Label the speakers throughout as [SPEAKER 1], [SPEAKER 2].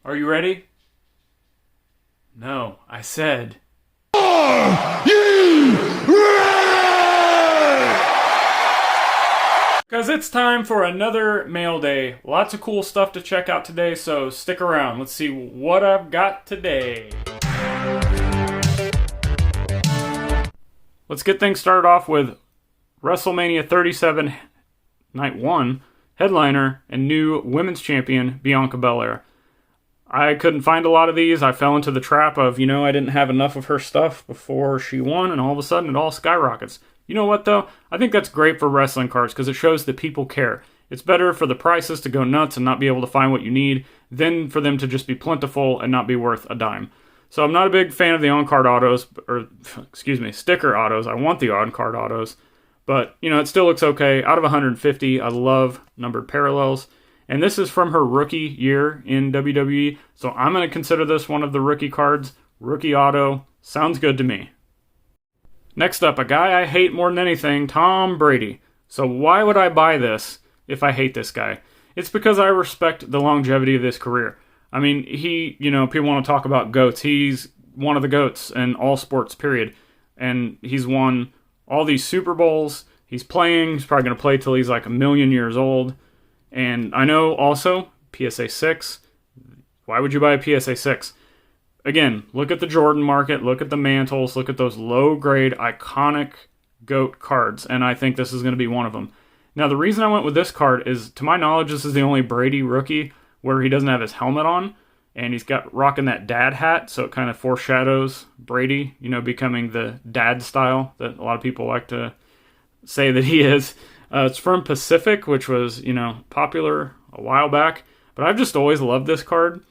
[SPEAKER 1] Are you ready? No, I said. Because it's time for another mail day. Lots of cool stuff to check out today, so stick around. Let's see what I've got today. Let's get things started off with WrestleMania 37 Night 1 headliner and new women's champion Bianca Belair. I couldn't find a lot of these. I fell into the trap of, I didn't have enough of her stuff before she won, and all of a sudden it all skyrockets. You know what, though? I think that's great for wrestling cards because it shows that people care. It's better for the prices to go nuts and not be able to find what you need than for them to just be plentiful and not be worth a dime. So I'm not a big fan of the on-card autos, sticker autos. I want the on-card autos. But, it still looks okay. Out of 150, I love numbered parallels. And this is from her rookie year in WWE. So I'm going to consider this one of the rookie cards. Rookie auto. Sounds good to me. Next up, a guy I hate more than anything, Tom Brady. So why would I buy this if I hate this guy? It's because I respect the longevity of his career. I mean, people want to talk about GOATs. He's one of the GOATs in all sports, period. And he's won all these Super Bowls. He's playing. He's probably going to play till he's like 1,000,000 years old. And I know also, PSA 6. Why would you buy a PSA 6? Again, look at the Jordan market, look at the mantles, look at those low-grade, iconic GOAT cards, and I think this is going to be one of them. Now, the reason I went with this card is, to my knowledge, this is the only Brady rookie where he doesn't have his helmet on, and he's got rocking that dad hat, so it kind of foreshadows Brady, becoming the dad style that a lot of people like to say that he is. It's from Pacific, which was, popular a while back, but I've just always loved this card.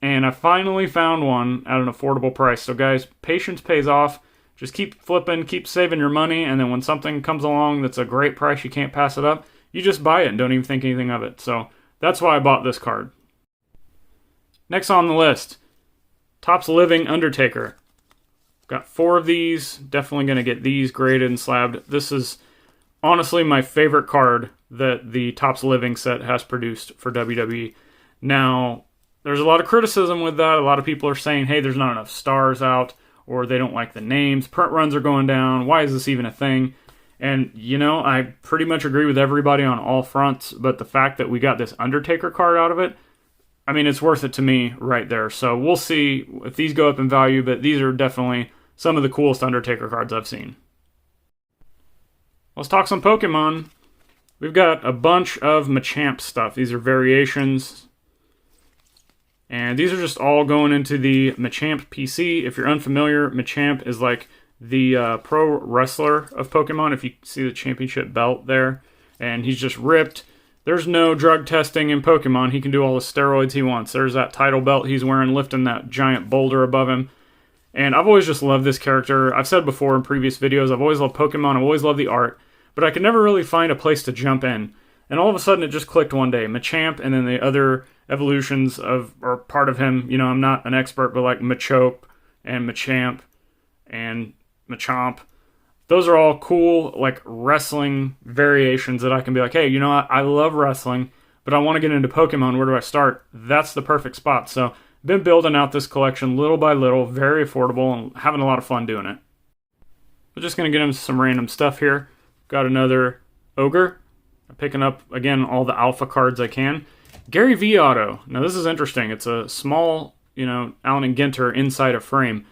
[SPEAKER 1] And I finally found one at an affordable price. So guys, patience pays off. Just keep flipping, keep saving your money, and then when something comes along that's a great price, you can't pass it up, you just buy it and don't even think anything of it. So that's why I bought this card. Next on the list, Topps Living Undertaker. Got 4 of these. Definitely going to get these graded and slabbed. This is honestly my favorite card that the Topps Living set has produced for WWE. Now, there's a lot of criticism with that. A lot of people are saying, hey, there's not enough stars out, or they don't like the names. Print runs are going down. Why is this even a thing? And, I pretty much agree with everybody on all fronts, but the fact that we got this Undertaker card out of it, I mean, it's worth it to me right there. So we'll see if these go up in value, but these are definitely some of the coolest Undertaker cards I've seen. Let's talk some Pokemon. We've got a bunch of Machamp stuff. These are variations. And these are just all going into the Machamp PC. If you're unfamiliar, Machamp is like the pro wrestler of Pokemon. If you see the championship belt there. And he's just ripped. There's no drug testing in Pokemon. He can do all the steroids he wants. There's that title belt he's wearing, lifting that giant boulder above him. And I've always just loved this character. I've said before in previous videos, I've always loved Pokemon. I've always loved the art. But I could never really find a place to jump in. And all of a sudden it just clicked one day. Machamp and then the other evolutions are part of him. I'm not an expert, but like Machoke and Machamp and Machamp. Those are all cool, like wrestling variations that I can be like, hey, I love wrestling, but I want to get into Pokemon. Where do I start? That's the perfect spot. So been building out this collection little by little, very affordable, and having a lot of fun doing it. We're just going to get into some random stuff here. Got another Ogre. I'm picking up, again, all the alpha cards I can. Gary V auto. Now, this is interesting. It's a small, Allen and Ginter inside a frame.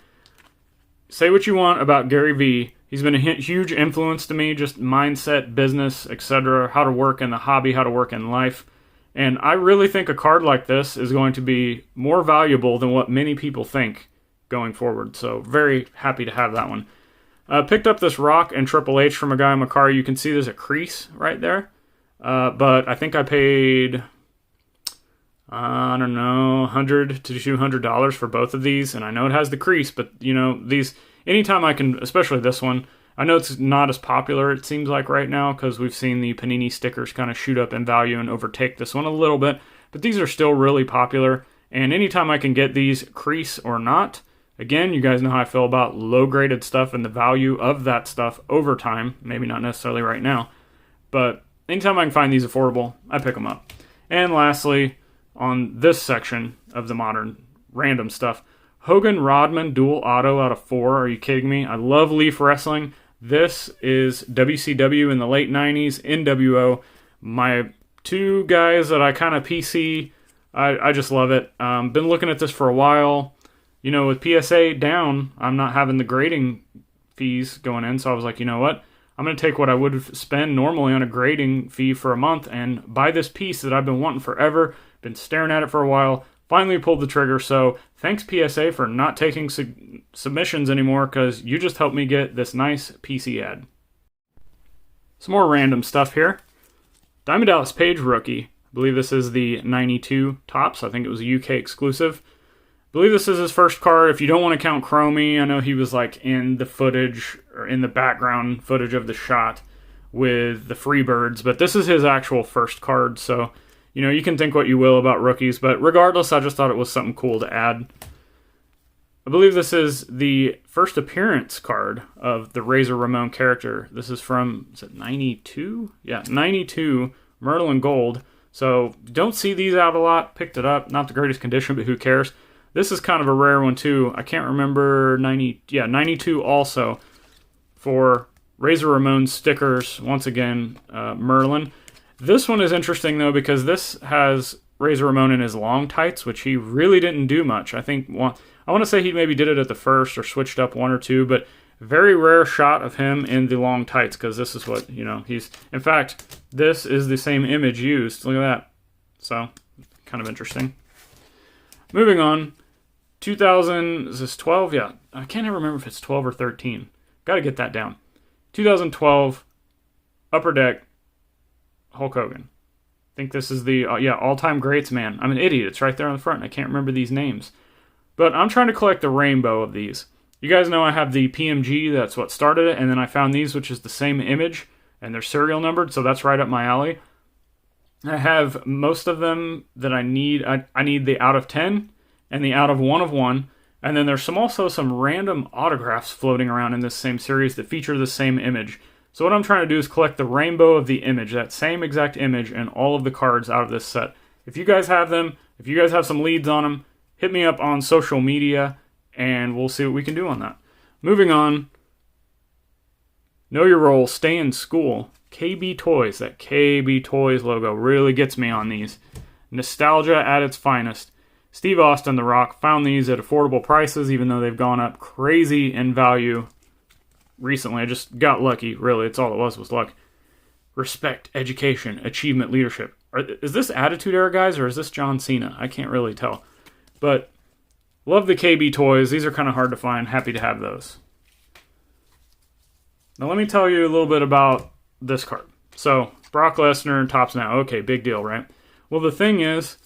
[SPEAKER 1] Say what you want about Gary V. He's been a huge influence to me, just mindset, business, etc., how to work in the hobby, how to work in life. And I really think a card like this is going to be more valuable than what many people think going forward. So, very happy to have that one. Picked up this Rock and Triple H from a guy on Mercari. You can see there's a crease right there. But I think I paid, $100 to $200 for both of these. And I know it has the crease, but, these, anytime I can, especially this one, I know it's not as popular, it seems like right now, because we've seen the Panini stickers kind of shoot up in value and overtake this one a little bit. But these are still really popular. And anytime I can get these, crease or not, again, you guys know how I feel about low-graded stuff and the value of that stuff over time. Maybe not necessarily right now. But anytime I can find these affordable, I pick them up. And lastly, on this section of the modern random stuff. Hogan Rodman dual auto out of 4. Are you kidding me? I love Leaf Wrestling. This is WCW in the late 90s, NWO. My 2 guys that I kind of PC, I just love it. Been looking at this for a while. You know, with PSA down, I'm not having the grading fees going in, so I was like, you know what? I'm going to take what I would spend normally on a grading fee for a month and buy this piece that I've been wanting forever, been staring at it for a while, finally pulled the trigger. So thanks PSA for not taking submissions anymore, because you just helped me get this nice PC ad. Some more random stuff here. Diamond Dallas Page rookie. I believe this is the 92 Topps. I think it was a UK exclusive. I believe this is his first card. If you don't want to count Chromie, I know he was like in the footage or in the background footage of the shot with the Freebirds, but this is his actual first card. So, you know, you can think what you will about rookies, but regardless, I just thought it was something cool to add. I believe this is the first appearance card of the Razor Ramon character. This is from, is it 92? Yeah, 92 Merlin Gold. So don't see these out a lot. Picked it up. Not the greatest condition, but who cares? This is kind of a rare one too. I can't remember 92 also for Razor Ramon stickers. Once again, Merlin. This one is interesting though because this has Razor Ramon in his long tights, which he really didn't do much. I think I want to say he maybe did it at the first or switched up 1 or 2, but very rare shot of him in the long tights because this is what, you know, he's... In fact, this is the same image used. Look at that. So, kind of interesting. Moving on. 2000... Is this 12? Yeah. I can't ever remember if it's 12 or 13. Got to get that down. 2012 Upper Deck Hulk Hogan. I think this is the, all-time greats, man. I'm an idiot. It's right there on the front. I can't remember these names. But I'm trying to collect the rainbow of these. You guys know I have the PMG, that's what started it, and then I found these, which is the same image, and they're serial numbered, so that's right up my alley. I have most of them that I need. I need the out of 10 and the out of 1 of 1, and then there's also some random autographs floating around in this same series that feature the same image. So what I'm trying to do is collect the rainbow of the image, that same exact image, and all of the cards out of this set. If you guys have them, if you guys have some leads on them, hit me up on social media, and we'll see what we can do on that. Moving on. Know your role, stay in school. KB Toys. That KB Toys logo really gets me on these. Nostalgia at its finest. Steve Austin, The Rock, found these at affordable prices, even though they've gone up crazy in value recently. I just got lucky, really. It's all it was luck. Respect, education, achievement, leadership. Is this Attitude Era, guys, or is this John Cena? I can't really tell. But love the KB Toys. These are kind of hard to find. Happy to have those. Now let me tell you a little bit about this card. So, Brock Lesnar, Topps Now. Okay, big deal, right? Well, the thing is,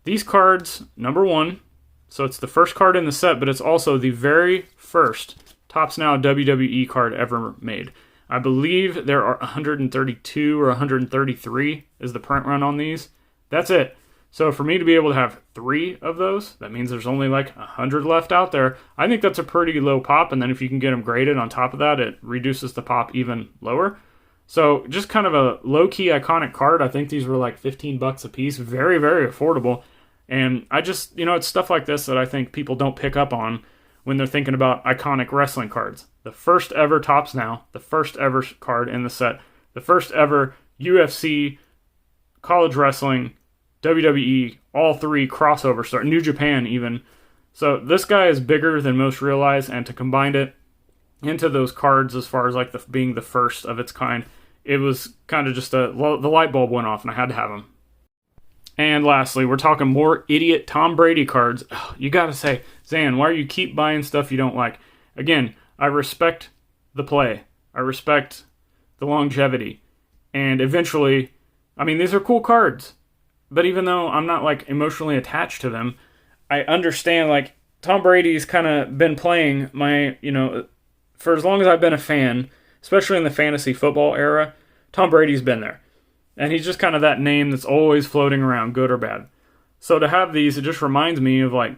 [SPEAKER 1] these cards, number 1, so it's the first card in the set, but it's also the very first Topps Now WWE card ever made. I believe there are 132 or 133 is the print run on these. That's it. So for me to be able to have 3 of those, that means there's only like 100 left out there. I think that's a pretty low pop, and then if you can get them graded on top of that, it reduces the pop even lower. So just kind of a low-key iconic card. I think these were like $15 a piece. Very, very affordable. And I just, it's stuff like this that I think people don't pick up on when they're thinking about iconic wrestling cards. The first ever Topps Now, the first ever card in the set, the first ever UFC, college wrestling, WWE, all 3 crossover start, New Japan even. So this guy is bigger than most realize, and to combine it into those cards as far as like being the first of its kind, it was kind of just the light bulb went off and I had to have them. And lastly, we're talking more idiot Tom Brady cards. You gotta say, Zhan, why do you keep buying stuff you don't like? Again, I respect the play. I respect the longevity. And eventually, these are cool cards. But even though I'm not like emotionally attached to them, I understand like Tom Brady's kind of been playing my, for as long as I've been a fan, especially in the fantasy football era, Tom Brady's been there. And he's just kind of that name that's always floating around, good or bad. So to have these, it just reminds me of like,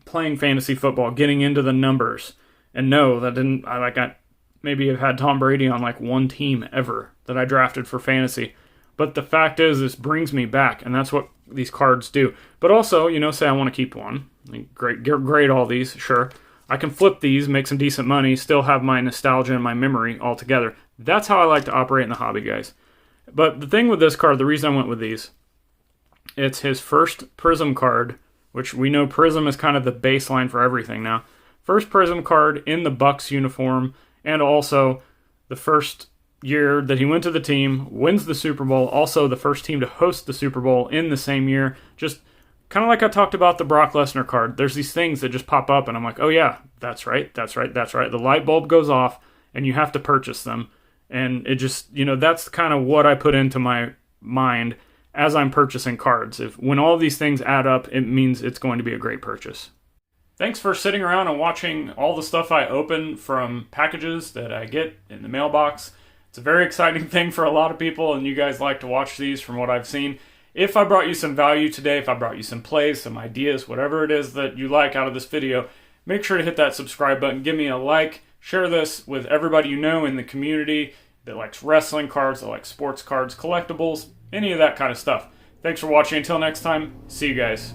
[SPEAKER 1] playing fantasy football, getting into the numbers. And no, I maybe have had Tom Brady on like one team ever that I drafted for fantasy. But the fact is, this brings me back, and that's what these cards do. But also, you know, say I want to keep one. Grade all these, sure. I can flip these, make some decent money, still have my nostalgia and my memory all together. That's how I like to operate in the hobby, guys. But the thing with this card, the reason I went with these, it's his first Prism card, which we know Prism is kind of the baseline for everything now. First Prism card in the Bucks uniform, and also the first year that he went to the team, wins the Super Bowl, also the first team to host the Super Bowl in the same year. Just kind of like I talked about the Brock Lesnar card. There's these things that just pop up, and I'm like, oh yeah, that's right. The light bulb goes off, and you have to purchase them. And it just, you know, that's kind of what I put into my mind as I'm purchasing cards. When all these things add up, it means it's going to be a great purchase. Thanks for sitting around and watching all the stuff I open from packages that I get in the mailbox. It's a very exciting thing for a lot of people, and you guys like to watch these from what I've seen. If I brought you some value today, if I brought you some plays, some ideas, whatever it is that you like out of this video, make sure to hit that subscribe button, give me a like, share this with everybody you know in the community that likes wrestling cards, that likes sports cards, collectibles, any of that kind of stuff. Thanks for watching. Until next time, see you guys.